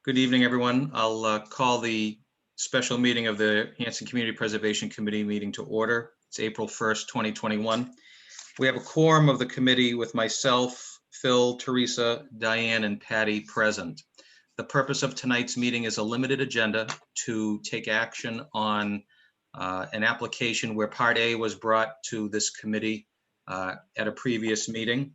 Good evening, everyone. I'll call the special meeting of the Hanson Community Preservation Committee meeting to order. It's April 1st, 2021. We have a quorum of the committee with myself, Phil, Teresa, Diane, and Patty present. The purpose of tonight's meeting is a limited agenda to take action on an application where Part A was brought to this committee at a previous meeting.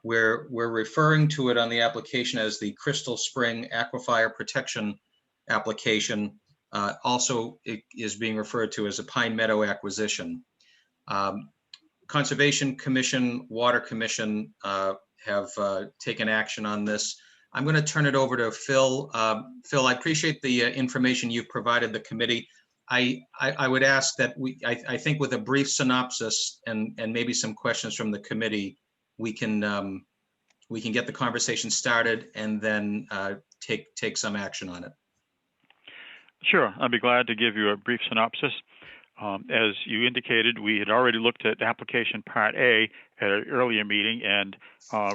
We're referring to it on the application as the Crystal Spring Aquifer Protection application. Also, it is being referred to as a Pine Meadow acquisition. Conservation Commission, Water Commission have taken action on this. I'm going to turn it over to Phil. Phil, I appreciate the information you've provided the committee. I would ask that I think with a brief synopsis and maybe some questions from the committee, we can get the conversation started and then take some action on it. Sure, I'd be glad to give you a brief synopsis. As you indicated, we had already looked at application Part A at an earlier meeting and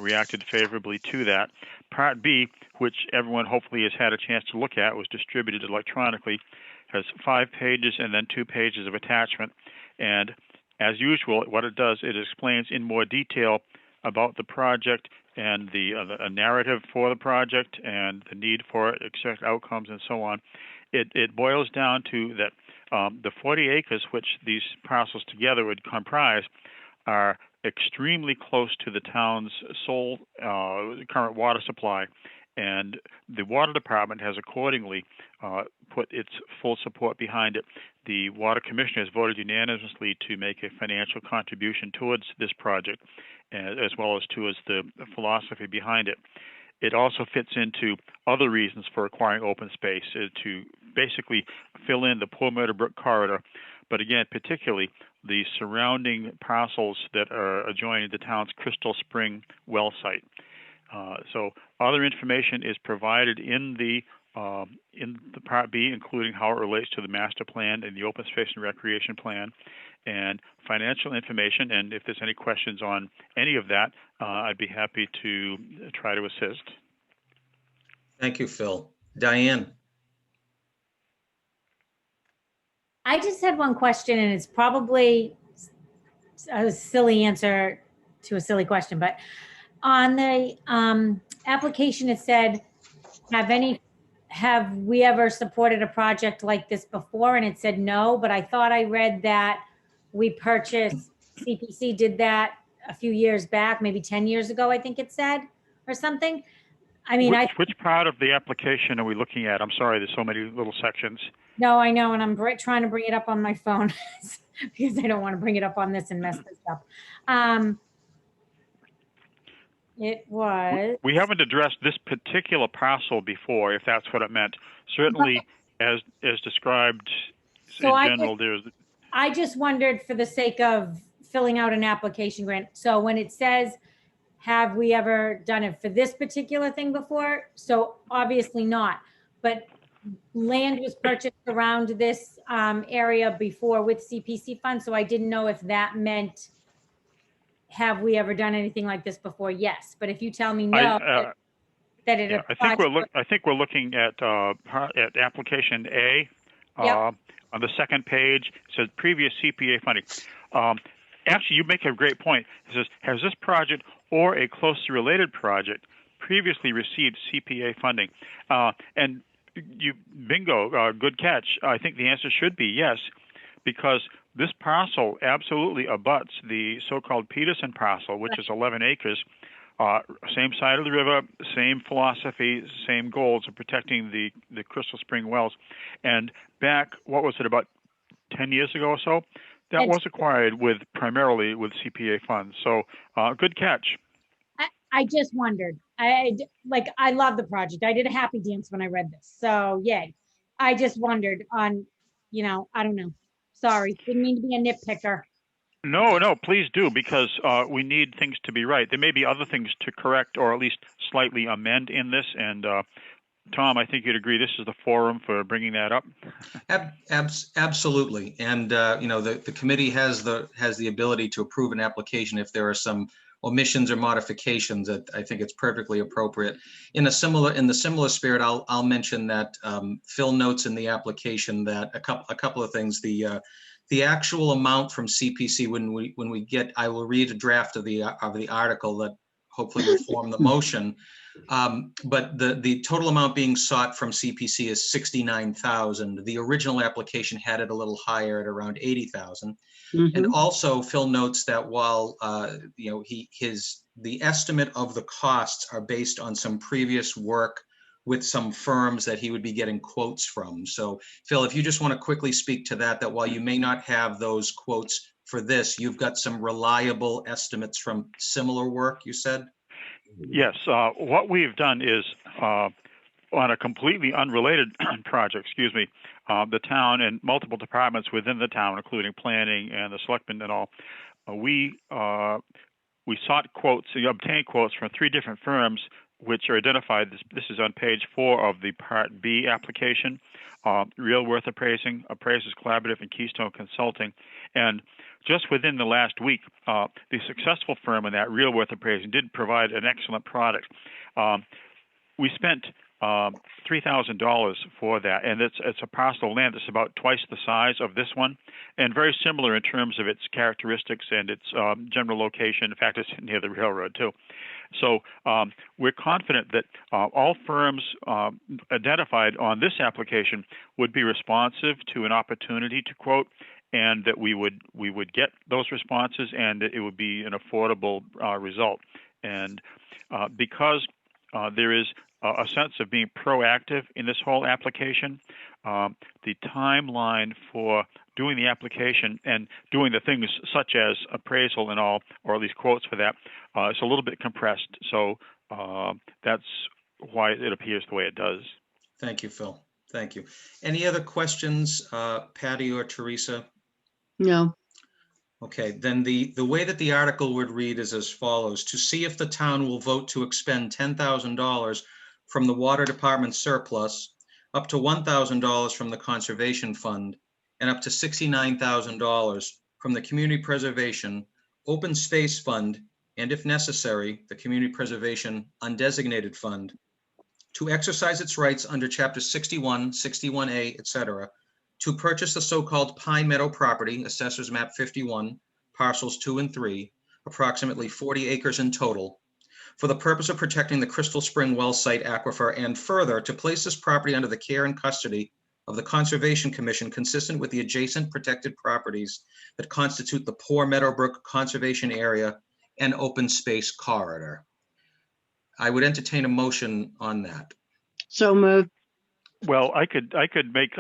reacted favorably to that. Part B, which everyone hopefully has had a chance to look at, was distributed electronically, has 5 pages and then 2 pages of attachment. And as usual, what it does, it explains in more detail about the project and the narrative for the project and the need for expected outcomes and so on. It boils down to that the 40 acres which these parcels together would comprise are extremely close to the town's sole current water supply, and the water department has accordingly put its full support behind it. The water commissioners voted unanimously to make a financial contribution towards this project, as well as towards the philosophy behind it. It also fits into other reasons for acquiring open space to basically fill in the Poor Murder Brook corridor, but again, particularly the surrounding parcels that are adjoining the town's Crystal Spring well site. So other information is provided in the Part B, including how it relates to the master plan and the open space and recreation plan, and financial information. And if there's any questions on any of that, I'd be happy to try to assist. Thank you, Phil. Diane. I just had one question, and it's probably a silly answer to a silly question, but on the application, it said, have we ever supported a project like this before? And it said no, but I thought I read that we purchased, CPC did that a few years back, maybe 10 years ago, I think it said, or something. I mean, which part of the application are we looking at? I'm sorry, there's so many little sections. No, I know, and I'm trying to bring it up on my phone because I don't want to bring it up on this and mess this up. It was. We haven't addressed this particular parcel before, if that's what it meant. Certainly, as described in general, I just wondered, for the sake of filling out an application grant. So when it says, have we ever done it for this particular thing before? So obviously not, but land was purchased around this area before with CPC funds. So I didn't know if that meant, have we ever done anything like this before? Yes. But if you tell me no, I think we're looking at application A. Yep. On the second page, it says previous CPA funding. Actually, you make a great point. It says, has this project or a closely related project previously received CPA funding? And you, bingo, good catch. I think the answer should be yes, because this parcel absolutely abuts the so-called Peterson parcel, which is 11 acres, same side of the river, same philosophy, same goals of protecting the Crystal Spring wells. And back, what was it, about 10 years ago or so? That was acquired primarily with CPA funds. So good catch. I just wondered. I love the project. I did a happy dance when I read this. So yay. I just wondered on, I don't know. Sorry, didn't mean to be a nitpicker. No, please do, because we need things to be right. There may be other things to correct or at least slightly amend in this. And Tom, I think you'd agree this is the forum for bringing that up. Absolutely. And the committee has the ability to approve an application if there are some omissions or modifications, that I think it's perfectly appropriate. In the similar spirit, I'll mention that Phil notes in the application that a couple of things. The actual amount from CPC, when we get, I will read a draft of the article that hopefully will form the motion. But the total amount being sought from CPC is 69,000. The original application had it a little higher at around 80,000. And also Phil notes that while the estimate of the costs are based on some previous work with some firms that he would be getting quotes from. So Phil, if you just want to quickly speak to that while you may not have those quotes for this, you've got some reliable estimates from similar work, you said? Yes. What we've done is on a completely unrelated project, the town and multiple departments within the town, including planning and the selectmen and all, we sought quotes, obtained quotes from 3 different firms, which are identified. This is on page 4 of the Part B application. Real Worth Appraising, Appraisers Collaborative, and Keystone Consulting. And just within the last week, the successful firm in that, Real Worth Appraising, did provide an excellent product. We spent $3,000 for that, and it's a parcel of land that's about twice the size of this one, and very similar in terms of its characteristics and its general location. In fact, it's near the railroad too. So we're confident that all firms identified on this application would be responsive to an opportunity to quote, and that we would get those responses, and that it would be an affordable result. And because there is a sense of being proactive in this whole application, the timeline for doing the application and doing the things such as appraisal and all, or at least quotes for that, it's a little bit compressed. So that's why it appears the way it does. Thank you, Phil. Thank you. Any other questions, Patty or Teresa? No. Okay, then the way that the article would read is as follows: to see if the town will vote to expend $10,000 from the Water Department surplus, up to $1,000 from the Conservation Fund, and up to $69,000 from the Community Preservation Open Space Fund, and if necessary, the Community Preservation Undesignated Fund, to exercise its rights under Chapter 61, 61A, etc., to purchase the so-called Pine Meadow property, Assessors Map 51, parcels 2 and 3, approximately 40 acres in total, for the purpose of protecting the Crystal Spring well site aquifer, and further, to place this property under the care and custody of the Conservation Commission, consistent with the adjacent protected properties that constitute the Poor Meadowbrook Conservation Area and Open Space Corridor. I would entertain a motion on that. So moved. Well, I could make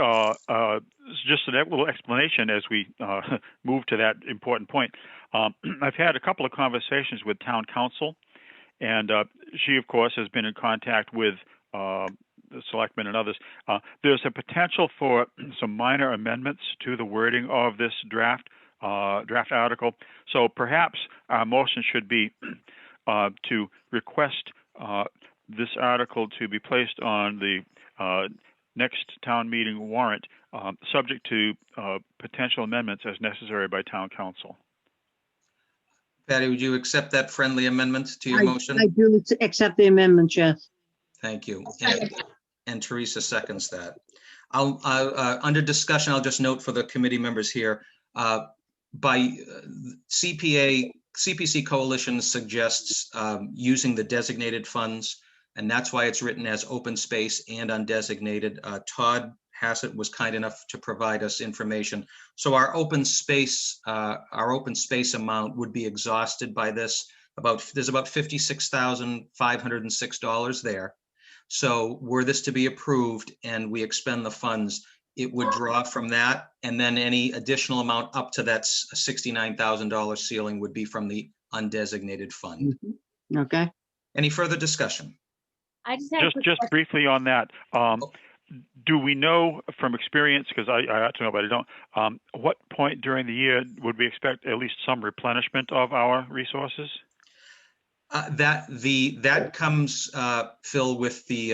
just a little explanation as we move to that important point. I've had a couple of conversations with town council, and she, of course, has been in contact with the selectmen and others. There's a potential for some minor amendments to the wording of this draft article. So perhaps our motion should be to request this article to be placed on the next town meeting warrant, subject to potential amendments as necessary by town council. Patty, would you accept that friendly amendment to your motion? I do accept the amendment, yes. Thank you. And Teresa seconds that. Under discussion, I'll just note for the committee members here, by CPC Coalition suggests using the designated funds, and that's why it's written as open space and undesignated. Todd Hassett was kind enough to provide us information. So our open space amount would be exhausted by this. There's about $56,506 there. So were this to be approved and we expend the funds, it would draw from that, and then any additional amount up to that $69,000 ceiling would be from the undesignated fund. Okay. Any further discussion? I just have Just briefly on that. Do we know from experience, because I ought to know, but I don't, what point during the year would we expect at least some replenishment of our resources? That comes, Phil, with the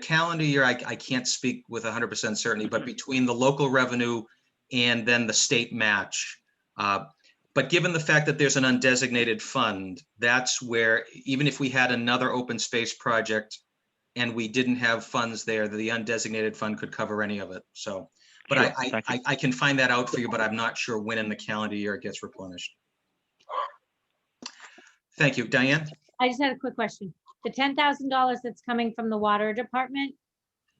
calendar year. I can't speak with 100% certainty, but between the local revenue and then the state match, But given the fact that there's an undesignated fund, that's where, even if we had another open space project and we didn't have funds there, the undesignated fund could cover any of it. So, but Sure, thank you. I can find that out for you, but I'm not sure when in the calendar year it gets replenished. Thank you. Diane? I just had a quick question. The $10,000 that's coming from the water department,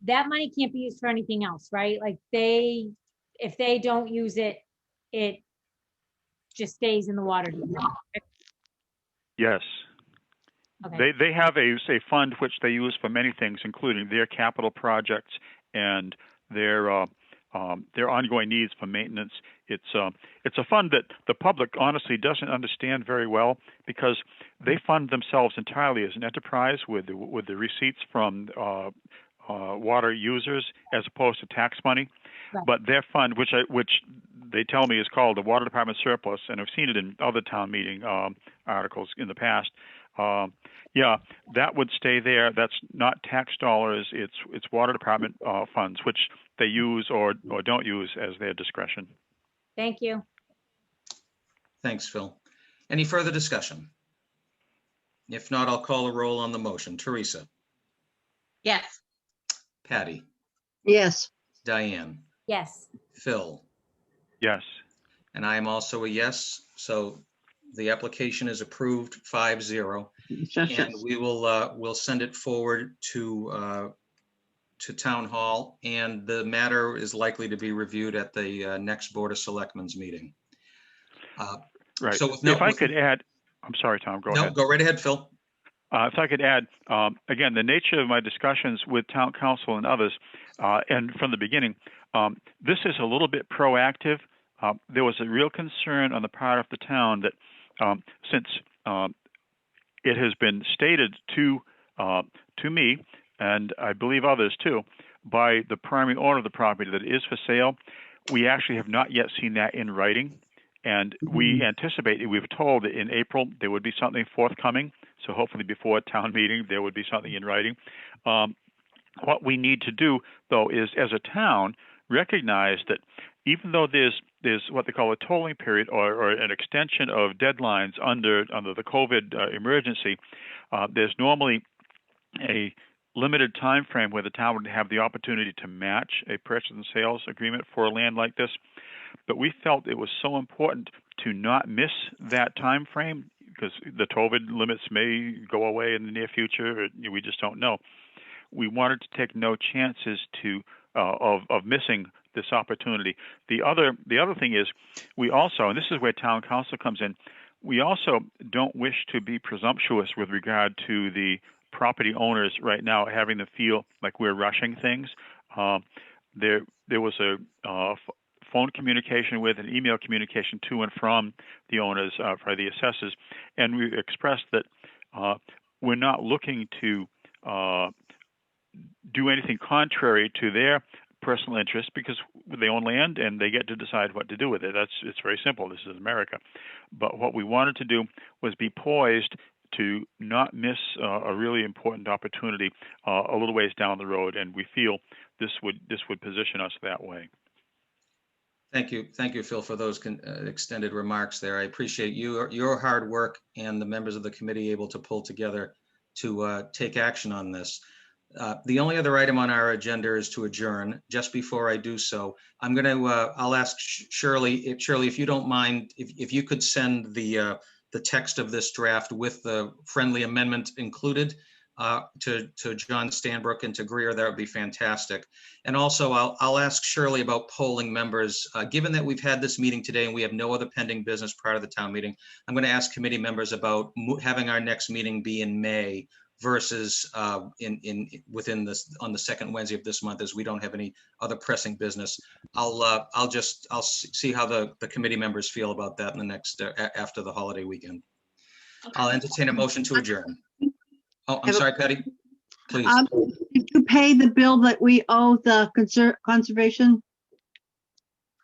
that money can't be used for anything else, right? Like if they don't use it, it just stays in the water department. Yes. Okay. They have a fund which they use for many things, including their capital projects and their ongoing needs for maintenance. It's a fund that the public honestly doesn't understand very well, because they fund themselves entirely as an enterprise with the receipts from water users as opposed to tax money. Right. But their fund, which they tell me is called the Water Department Surplus, and I've seen it in other town meeting articles in the past. Yeah, that would stay there. That's not tax dollars. It's Water Department funds, which they use or don't use as their discretion. Thank you. Thanks, Phil. Any further discussion? If not, I'll call a roll on the motion. Teresa? Yes. Patty? Yes. Diane? Yes. Phil? Yes. And I am also a yes. So the application is approved 5-0. And we will we'll send it forward to Town Hall, and the matter is likely to be reviewed at the next Board of Selectmen's meeting. Right. So if I could add, I'm sorry, Tom, go ahead. Go right ahead, Phil. If I could add, again, the nature of my discussions with town council and others, and from the beginning, this is a little bit proactive. There was a real concern on the part of the town that since it has been stated to me, and I believe others too, by the primary owner of the property that it is for sale, we actually have not yet seen that in writing. And we anticipate, we've told that in April there would be something forthcoming. So hopefully before town meeting, there would be something in writing. What we need to do, though, is as a town, recognize that even though there's what they call a tolling period or an extension of deadlines under the COVID emergency, there's normally a limited time frame where the town would have the opportunity to match a purchase and sales agreement for a land like this. But we felt it was so important to not miss that time frame, because the COVID limits may go away in the near future. We just don't know. We wanted to take no chances of missing this opportunity. The other thing is, we also, and this is where town council comes in, we also don't wish to be presumptuous with regard to the property owners right now having the feel like we're rushing things. There was a phone communication with and email communication to and from the owners, for the assessors, and we expressed that we're not looking to do anything contrary to their personal interest, because they own land and they get to decide what to do with it. It's very simple. This is America. But what we wanted to do was be poised to not miss a really important opportunity a little ways down the road, and we feel this would position us that way. Thank you, Phil, for those extended remarks there. I appreciate your hard work and the members of the committee able to pull together to take action on this. The only other item on our agenda is to adjourn. Just before I do so, I'm going to I'll ask Shirley, if you don't mind, if you could send the text of this draft with the friendly amendment included to John Stanbrook and to Greer, that would be fantastic. And also, I'll ask Shirley about polling members. Given that we've had this meeting today and we have no other pending business prior to the town meeting, I'm going to ask committee members about having our next meeting be in May versus within this on the second Wednesday of this month, as we don't have any other pressing business. I'll see how the committee members feel about that in the next after the holiday weekend. I'll entertain a motion to adjourn. Oh, I'm sorry, Patty, please. Did you pay the bill that we owe the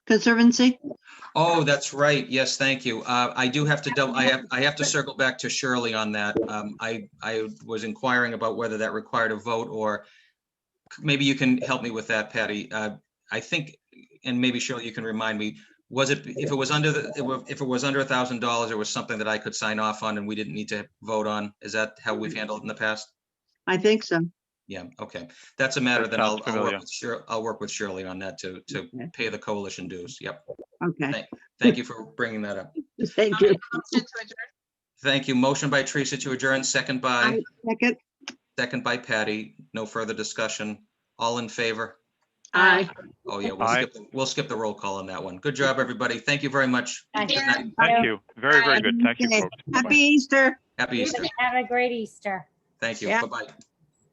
Conservancy? Oh, that's right. Yes, thank you. I do have to I have to circle back to Shirley on that. I was inquiring about whether that required a vote, or maybe you can help me with that, Patty. I think, and maybe Shirley, you can remind me, Was it, if it was under if it was under $1,000, it was something that I could sign off on and we didn't need to vote on? Is that how we've handled it in the past? I think so. Yeah, okay. That's a matter That that sounds I'll familiar. work with Shirley on that to Okay. pay the coalition dues. Yep. Okay, Thank you for bringing that up. thank I'll you. make a motion to adjourn. Thank you. Motion by Teresa to adjourn, second by, Second, Patty. No further discussion. All in favor? aye. Oh, yeah, Aye. we'll skip the roll call on that one. Good job, everybody. Thank you very much. Thank Good you. night. Thank you. Very, very good. Thank you, Okay. folks. Bye-bye. Happy Easter. Happy Easter. Have a great Easter. Thank you. Yeah. Bye-bye.